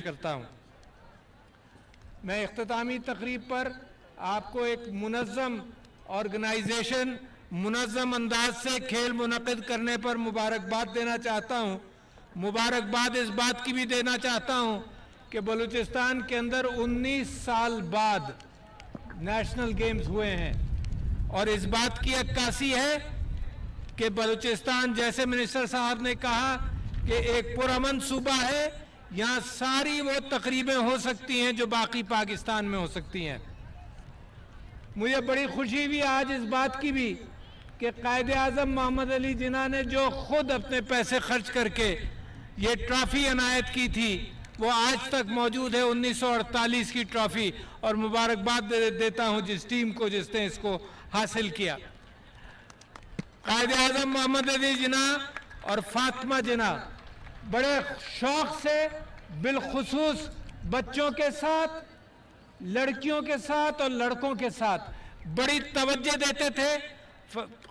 کرتا ہوں۔ میں اختتامی تقریب پر آپ کو ایک منظم آرگنائزیشن، منظم انداز سے کھیل منعقد کرنے پر مبارکباد دینا چاہتا ہوں۔ مبارکباد اس بات کی بھی دینا چاہتا ہوں کہ بلوچستان کے اندر 19 سال بعد نیشنل گیمز ہوئے ہیں، اور اس بات کی عکاسی ہے کہ بلوچستان، جیسے منسٹر صاحب نے کہا، کہ ایک پرامن صوبہ ہے، یہاں ساری وہ تقریبیں ہو سکتی ہیں جو باقی پاکستان میں ہو سکتی ہیں۔ مجھے بڑی خوشی بھی آج اس بات کی بھی کہ قائد اعظم محمد علی جناح نے جو خود اپنے پیسے خرچ کر کے یہ ٹرافی عنایت کی تھی، وہ آج تک موجود ہے، 1948 کی ٹرافی، اور مبارکباد دیتا ہوں جس ٹیم کو جس نے اس کو حاصل کیا۔ قائد اعظم محمد علی جناح اور فاطمہ جناح بڑے شوق سے، بالخصوص بچوں کے ساتھ، لڑکیوں کے ساتھ اور لڑکوں کے ساتھ بڑی توجہ دیتے تھے۔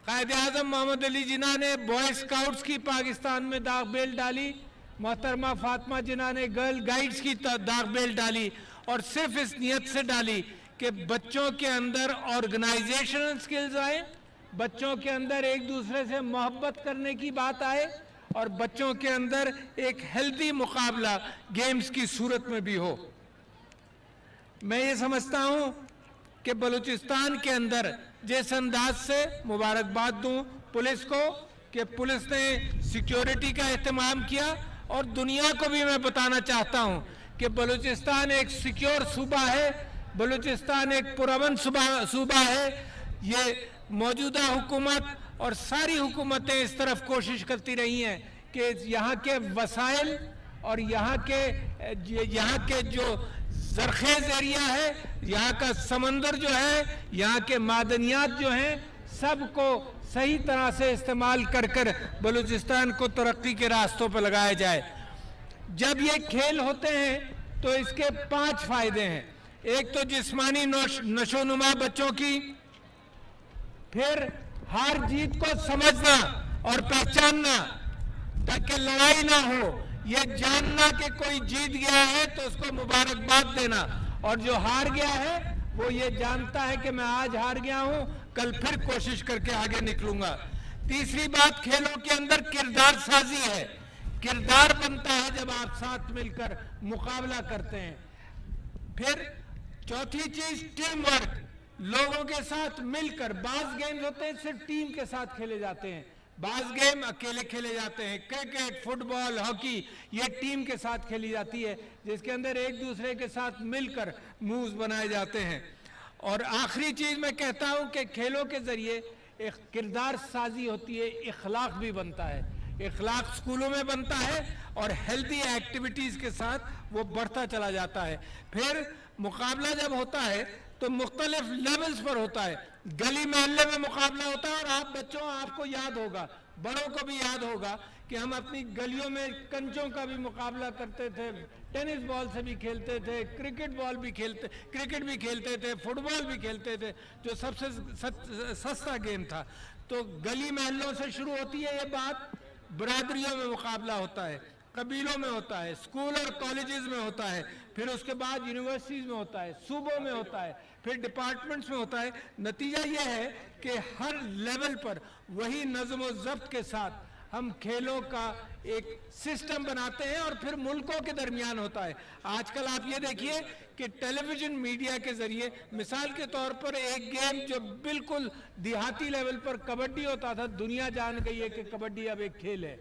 قائد اعظم محمد علی جناح نے بوائے اسکاؤٹس کی پاکستان میں داغ بیل ڈالی، محترمہ فاطمہ جناح نے گرل گائیڈز کی داغ بیل ڈالی، اور صرف اس نیت سے ڈالی کہ بچوں کے اندر آرگنائزیشنل سکلز آئیں، بچوں کے اندر ایک دوسرے سے محبت کرنے کی بات آئے، اور بچوں کے اندر ایک ہیلتھی مقابلہ گیمز کی صورت میں بھی ہو۔ میں یہ سمجھتا ہوں کہ بلوچستان کے اندر جس انداز سے مبارکباد دوں پولیس کو کہ پولیس نے سیکیورٹی کا اہتمام کیا، اور دنیا کو بھی میں بتانا چاہتا ہوں کہ بلوچستان ایک سیکیور صوبہ ہے، بلوچستان ایک پرامن صوبہ ہے۔ یہ موجودہ حکومت اور ساری حکومتیں اس طرف کوشش کرتی رہی ہیں کہ یہاں کے وسائل اور یہاں کے جو زرخیز ایریا ہے، یہاں کا سمندر جو ہے، یہاں کے معدنیات جو ہیں، سب کو صحیح طرح سے استعمال کر بلوچستان کو ترقی کے راستوں پر لگایا جائے۔ جب یہ کھیل ہوتے ہیں تو اس کے 5 فائدے ہیں۔ ایک تو جسمانی نشو نما بچوں کی، پھر ہار جیت کو سمجھنا اور پہچاننا تاکہ لڑائی نہ ہو، یہ جاننا کہ کوئی جیت گیا ہے تو اس کو مبارکباد دینا، اور جو ہار گیا ہے وہ یہ جانتا ہے کہ میں آج ہار گیا ہوں، کل پھر کوشش کر کے آگے نکلوں گا۔ تیسری بات کھیلوں کے اندر کردار سازی ہے، کردار بنتا ہے جب آپ ساتھ مل کر مقابلہ کرتے ہیں۔ پھر چوتھی چیز ٹیم ورک، لوگوں کے ساتھ مل کر۔ بعض گیمز ہوتے ہیں صرف ٹیم کے ساتھ کھیلے جاتے ہیں، بعض گیم اکیلے کھیلے جاتے ہیں، کرکٹ، فٹ بال، ہاکی، یہ ٹیم کے ساتھ کھیلی جاتی ہے جس کے اندر ایک دوسرے کے ساتھ مل کر مووز بنائے جاتے ہیں۔ اور آخری چیز میں کہتا ہوں کہ کھیلوں کے ذریعے ایک کردار سازی ہوتی ہے، اخلاق بھی بنتا ہے، اخلاق سکولوں میں بنتا ہے، اور ہیلتھی ایکٹیویٹیز کے ساتھ وہ بڑھتا چلا جاتا ہے۔ پھر مقابلہ جب ہوتا ہے تو مختلف لیولز پر ہوتا ہے، گلی محلے میں مقابلہ ہوتا ہے، اور آپ کو یاد ہوگا، بڑوں کو بھی یاد ہوگا کہ ہم اپنی گلیوں میں کنچوں کا بھی مقابلہ کرتے تھے، ٹینس بال سے بھی کھیلتے تھے، کرکٹ بھی کھیلتے تھے، فٹ بال بھی کھیلتے تھے، جو سب سے سستا گیم تھا۔ تو گلی محلوں سے شروع ہوتی ہے یہ بات، برادریوں میں مقابلہ ہوتا ہے، قبیلوں میں ہوتا ہے، اسکول اور کالجز میں ہوتا ہے، پھر اس کے بعد یونیورسٹیز میں ہوتا ہے، صوبوں میں ہوتا ہے، پھر ڈپارٹمنٹس میں ہوتا ہے۔ نتیجہ یہ ہے کہ ہر لیول پر وہی نظم و ضبط کے ساتھ ہم کھیلوں کا ایک سسٹم بناتے ہیں، اور پھر ملکوں کے درمیان ہوتا ہے۔ آج کل آپ یہ دیکھیے کہ ٹیلی ویژن میڈیا کے ذریعے، مثال کے طور پر ایک گیم جو بالکل دیہاتی لیول پر کبڈی ہوتا تھا، دنیا جان گئی ہے کہ کبڈی اب ایک کھیل ہے۔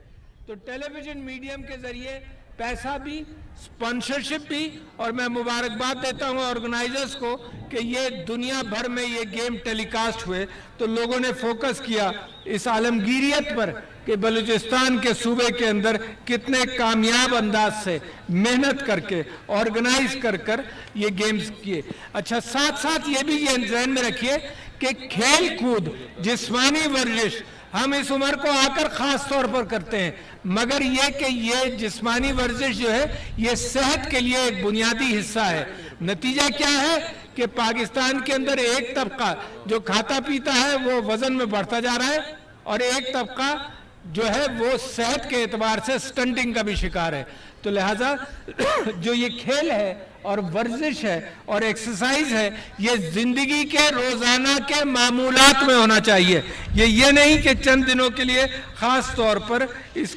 تو ٹیلی ویژن میڈیم کے ذریعے پیسہ بھی، سپانسرشپ بھی، اور میں مبارکباد دیتا ہوں آرگنائزرز کو کہ یہ دنیا بھر میں یہ گیم ٹیلی کاسٹ ہوئے، تو لوگوں نے فوکس کیا اس عالمگیریت پر کہ بلوچستان کے صوبے کے اندر کتنے کامیاب انداز سے محنت کر کے آرگنائز کر یہ گیمز کیے۔ اچھا، ساتھ یہ بھی ذہن میں رکھیے کہ کھیل کود، جسمانی ورزش ہم اس عمر کو آ کر خاص طور پر کرتے ہیں، مگر یہ کہ یہ جسمانی ورزش جو ہے یہ صحت کے لیے ایک بنیادی حصہ ہے۔ نتیجہ کیا ہے کہ پاکستان کے اندر ایک طبقہ جو کھاتا پیتا ہے وہ وزن میں بڑھتا جا رہا ہے، اور ایک طبقہ جو ہے وہ صحت کے اعتبار سے سٹنٹنگ کا بھی شکار ہے۔ تو لہٰذا جو یہ کھیل ہے اور ورزش ہے اور ایکسرسائز ہے یہ زندگی کے روزانہ کے معمولات میں ہونا چاہیے. یہ نہیں کہ چند دنوں کے لیے خاص طور پر اس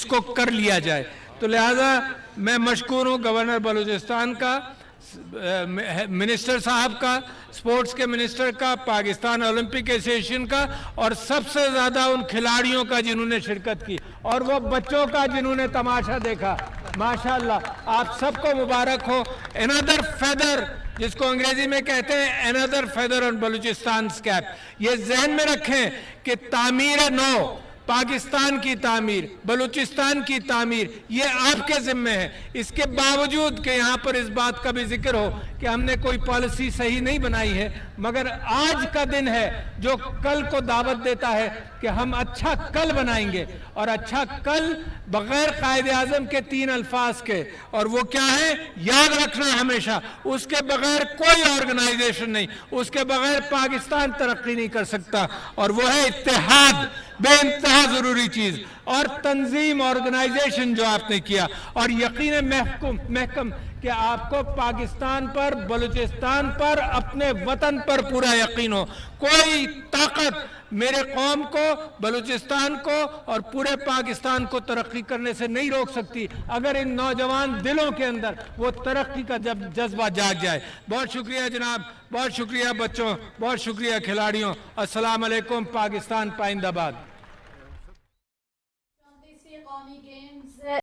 کو کر لیا جائے. تو لہٰذا میں مشکور ہوں گورنر بلوچستان کا, منسٹر صاحب کا, سپورٹس کے منسٹر کا, پاکستان اولمپک ایسوسیشن کا, اور سب سے زیادہ ان کھلاڑیوں کا جنہوں نے شرکت کی, اور وہ بچوں کا جنہوں نے تماشا دیکھا. ماشاءاللہ آپ سب کو مبارک ہو. another feather جس کو انگریزی میں کہتے ہیں another feather on Balochistan cap. یہ ذہن میں رکھیں کہ تعمیر نو, پاکستان کی تعمیر, بلوچستان کی تعمیر یہ آپ کے ذمہ ہے. اس کے باوجود کہ یہاں پر اس بات کا بھی ذکر ہو کہ ہم نے کوئی پالیسی صحیح نہیں بنائی ہے, مگر آج کا دن ہے جو کل کو دعوت دیتا ہے کہ ہم اچھا کل بنائیں گے. اور اچھا کل بغیر قائد اعظم کے 3 الفاظ کے, اور وہ کیا ہے یاد رکھنا ہمیشہ, اس کے بغیر کوئی آرگنائزیشن نہیں, اس کے بغیر پاکستان ترقی نہیں کر سکتا, اور وہ ہے اتحاد, بے انتہا ضروری چیز, اور تنظیم, آرگنائزیشن جو آپ نے کیا, اور یقین محکم کہ آپ کو پاکستان پر, بلوچستان پر, اپنے وطن پر پورا یقین ہو. کوئی طاقت میرے قوم کو, بلوچستان کو اور پورے پاکستان کو ترقی کرنے سے نہیں روک سکتی اگر ان نوجوان دلوں کے اندر وہ ترقی کا جذبہ جاگ جائے. بہت شکریہ جناب, بہت شکریہ بچوں, بہت شکریہ کھلاڑیوں. السلام علیکم. پاکستان پائندہ باد.